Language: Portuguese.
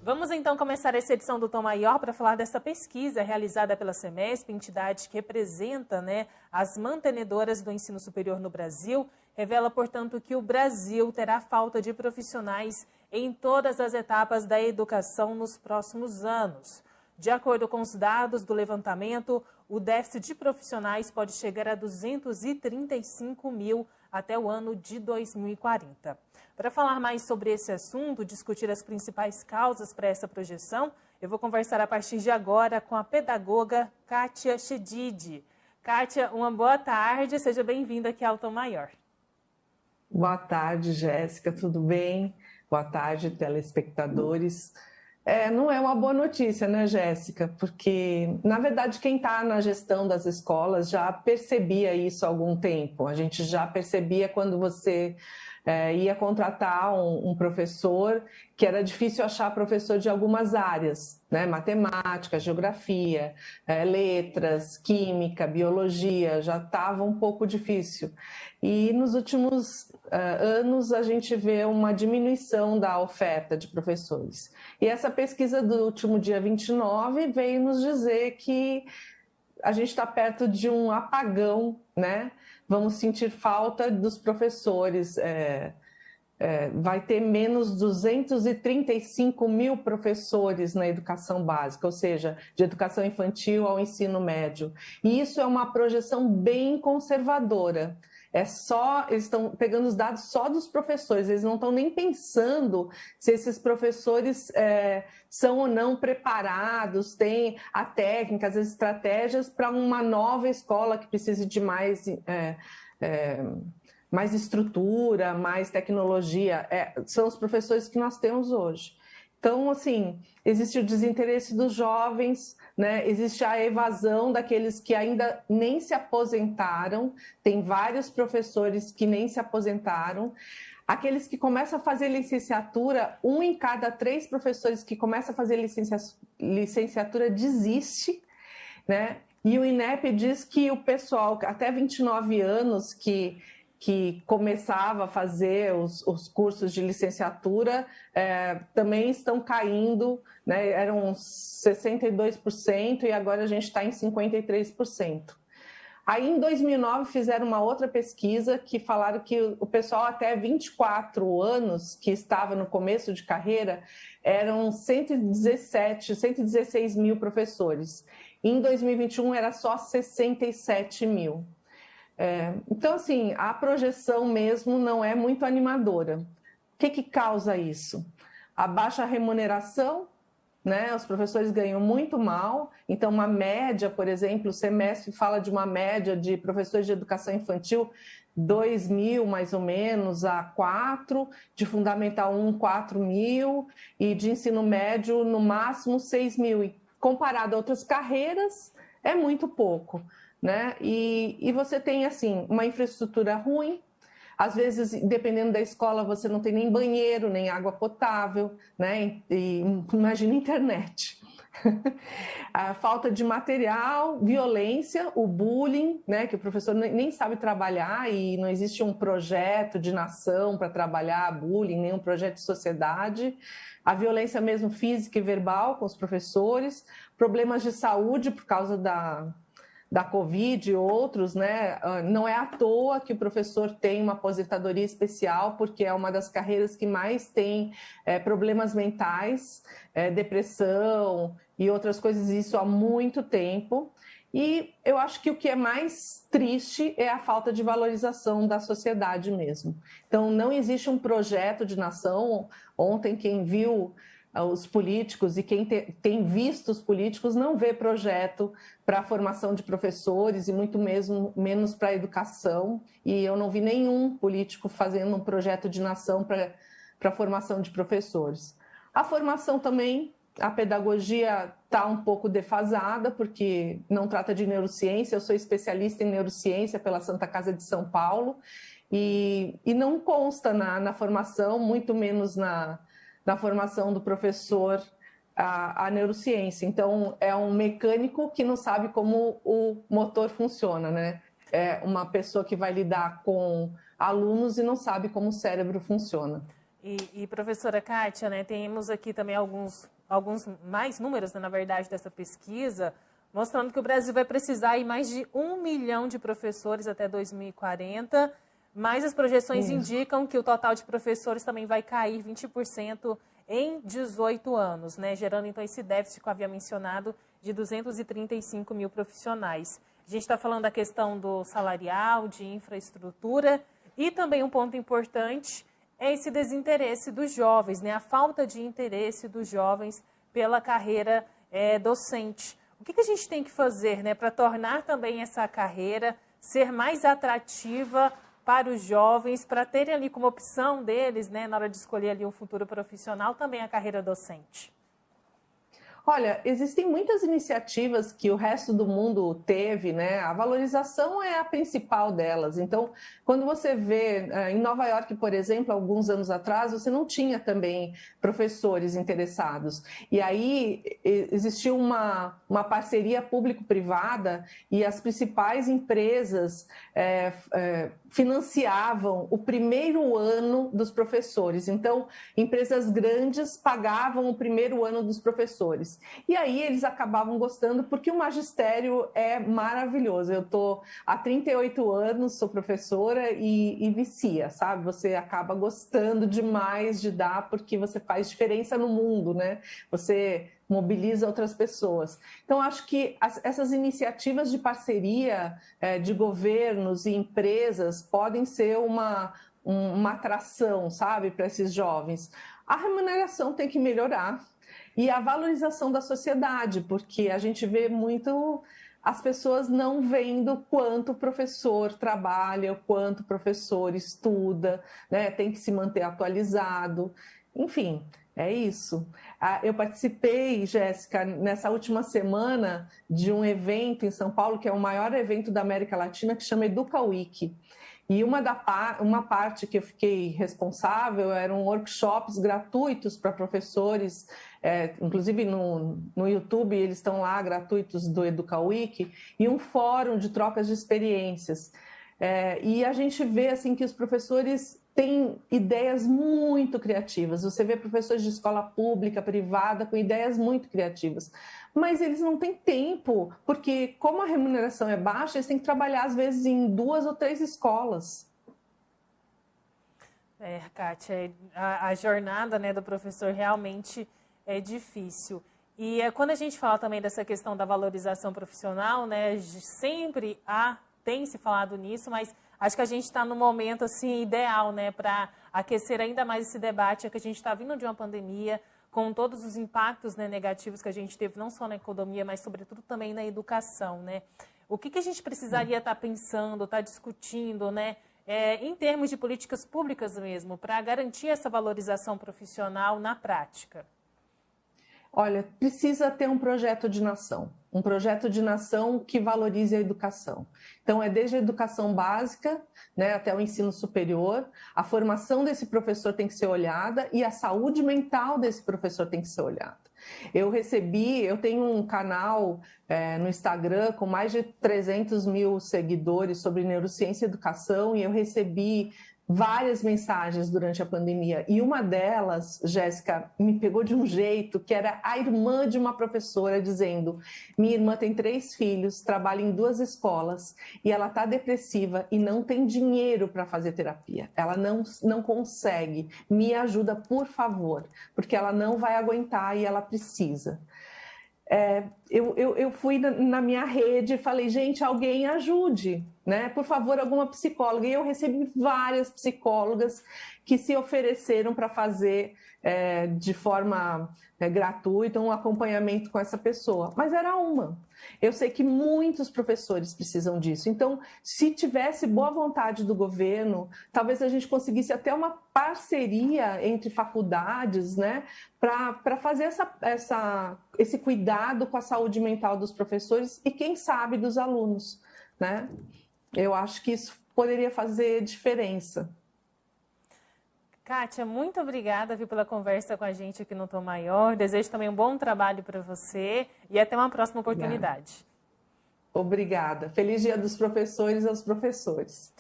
Vamos então começar essa edição do Tom Maior para falar dessa pesquisa realizada pela Semesp, entidade que representa, as mantenedoras do ensino superior no Brasil. Revela, portanto, que o Brasil terá falta de profissionais em todas as etapas da educação nos próximos anos. De acordo com os dados do levantamento, o déficit de profissionais pode chegar a 235 mil até o ano de 2040. Para falar mais sobre esse assunto, discutir as principais causas para essa projeção, eu vou conversar a partir de agora com a pedagoga Kátia Chedid. Kátia, uma boa tarde, seja bem-vinda aqui ao Tom Maior. Boa tarde, Jéssica, tudo bem? Boa tarde, telespectadores. Não é uma boa notícia, né, Jéssica? Porque, na verdade, quem está na gestão das escolas já percebia isso há algum tempo. A gente já percebia quando você ia contratar um professor, que era difícil achar professor de algumas áreas, né? Matemática, geografia, letras, química, biologia, já estava um pouco difícil. E nos últimos anos a gente vê uma diminuição da oferta de professores. E essa pesquisa do último dia 29 veio nos dizer que a gente está perto de um apagão, né? Vamos sentir falta dos professores. Vai ter menos 235 mil professores na educação básica, ou seja, de educação infantil ao ensino médio. E isso é uma projeção bem conservadora. Eles estão pegando os dados só dos professores, eles não estão nem pensando se esses professores são ou não preparados, têm a técnica, as estratégias para uma nova escola que precise de mais estrutura, mais tecnologia. São os professores que nós temos hoje. Então, assim, existe o desinteresse dos jovens, né? Existe a evasão daqueles que ainda nem se aposentaram. Tem vários professores que nem se aposentaram. Aqueles que começam a fazer licenciatura, 1 em cada 3 professores que começam a fazer licenciatura desiste, né? E o INEP diz que o pessoal até 29 anos que começava a fazer os cursos de licenciatura também estão caindo, né? Eram 62% e agora a gente está em 53%. Aí em 2009 fizeram uma outra pesquisa que falaram que o pessoal até 24 anos que estava no começo de carreira eram 116 mil professores. Em 2021 era só 67 mil. Então, assim, a projeção mesmo não é muito animadora. O que causa isso? A baixa remuneração, né? Os professores ganham muito mal, então uma média, por exemplo, o Semesp fala de uma média de professores de educação infantil 2 mil, mais ou menos, a 4, de Fundamental 1, 4 mil, e de ensino médio, no máximo, 6 mil. E comparado a outras carreiras, é muito pouco, né? E você tem, assim, uma infraestrutura ruim. Às vezes, dependendo da escola, você não tem nem banheiro, nem água potável, né? E imagina a internet. A falta de material, violência, o bullying, né? Que o professor nem sabe trabalhar e não existe um projeto de nação para trabalhar bullying, nem um projeto de sociedade. A violência mesmo física e verbal com os professores, problemas de saúde por causa da Covid e outros, né? Não é à toa que o professor tem uma aposentadoria especial, porque é uma das carreiras que mais tem problemas mentais, depressão e outras coisas, isso há muito tempo. E eu acho que o que é mais triste é a falta de valorização da sociedade mesmo. Então, não existe um projeto de nação. Ontem, quem viu os políticos e quem tem visto os políticos não vê projeto para a formação de professores e muito menos para a educação. E eu não vi nenhum político fazendo um projeto de nação para a formação de professores. A formação também, a pedagogia está um pouco defasada, porque não trata de neurociência. Eu sou especialista em neurociência pela Santa Casa de São Paulo e não consta na formação, muito menos na formação do professor, a neurociência. Então, é um mecânico que não sabe como o motor funciona, né? É uma pessoa que vai lidar com alunos e não sabe como o cérebro funciona. E professora Kátia, né, temos aqui também alguns alguns mais números, né, na verdade, dessa pesquisa, mostrando que o Brasil vai precisar aí mais de 1 milhão de professores até 2040, mas as projeções indicam que o total de professores também vai cair 20% em 18 anos, né, gerando então esse déficit que eu havia mencionado de 235 mil profissionais. A gente está falando da questão do salarial, de infraestrutura, e também um ponto importante é esse desinteresse dos jovens, né? A falta de interesse dos jovens pela carreira docente. O que a gente tem que fazer, né, para tornar também essa carreira ser mais atrativa para os jovens, para terem ali como opção deles, né, na hora de escolher ali um futuro profissional, também a carreira docente? Olha, existem muitas iniciativas que o resto do mundo teve, né? A valorização é a principal delas. Então, quando você vê em Nova York, por exemplo, alguns anos atrás, você não tinha também professores interessados. E aí existiu uma parceria público-privada e as principais empresas financiavam o primeiro ano dos professores. Então, empresas grandes pagavam o primeiro ano dos professores. E aí eles acabavam gostando, porque o magistério é maravilhoso. Eu estou há 38 anos, sou professora e vicia, sabe? Você acaba gostando demais de dar, porque você faz diferença no mundo, né? Você mobiliza outras pessoas. Então, acho que essas iniciativas de parceria de governos e empresas podem ser uma atração, sabe, para esses jovens. A remuneração tem que melhorar e a valorização da sociedade, porque a gente vê muito as pessoas não vendo quanto o professor trabalha, o quanto o professor estuda, né? Tem que se manter atualizado, enfim. É isso. Eu participei, Jéssica, nessa última semana de um evento em São Paulo, que é o maior evento da América Latina, que chama Educa Week. E uma parte que eu fiquei responsável eram workshops gratuitos para professores, inclusive no YouTube eles estão lá gratuitos do Educa Week, e um fórum de trocas de experiências. E a gente vê assim, que os professores têm ideias muito criativas. Você vê professores de escola pública, privada, com ideias muito criativas. Mas eles não têm tempo, porque como a remuneração é baixa, eles têm que trabalhar, às vezes, em 2 ou 3 escolas. Kátia, a jornada, né, do professor realmente é difícil. E quando a gente fala também dessa questão da valorização profissional, né, sempre tem se falado nisso, mas acho que a gente está no momento assim, ideal, né, para aquecer ainda mais esse debate, é que a gente está vindo de uma pandemia, com todos os impactos, né, negativos que a gente teve, não só na economia, mas sobretudo também na educação, né? O que a gente precisaria estar pensando, estar discutindo, né, em termos de políticas públicas mesmo, para garantir essa valorização profissional na prática? Olha, precisa ter um projeto de nação que valorize a educação. Então, desde a educação básica, né, até o ensino superior, a formação desse professor tem que ser olhada e a saúde mental desse professor tem que ser olhada. Eu tenho um canal no Instagram com mais de 300 mil seguidores sobre neurociência e educação, e eu recebi várias mensagens durante a pandemia, e uma delas, Jéssica, me pegou de um jeito, que era a irmã de uma professora dizendo: minha irmã tem 3 filhos, trabalha em 2 escolas e ela está depressiva e não tem dinheiro para fazer terapia, ela não consegue, me ajuda por favor, porque ela não vai aguentar e ela precisa. Eu fui na minha rede e falei: gente, alguém ajude, né? Por favor, alguma psicóloga. E eu recebi várias psicólogas que se ofereceram para fazer de forma gratuita um acompanhamento com essa pessoa. Mas era uma. Eu sei que muitos professores precisam disso. Então, se tivesse boa vontade do governo, talvez a gente conseguisse até uma parceria entre faculdades, né, para fazer esse cuidado com a saúde mental dos professores e, quem sabe, dos alunos, né? Eu acho que isso poderia fazer diferença. Kátia, muito obrigada, pela conversa com a gente aqui no Tom Maior. Desejo também um bom trabalho para você e até uma próxima oportunidade. Obrigada. Feliz Dia dos Professores aos professores.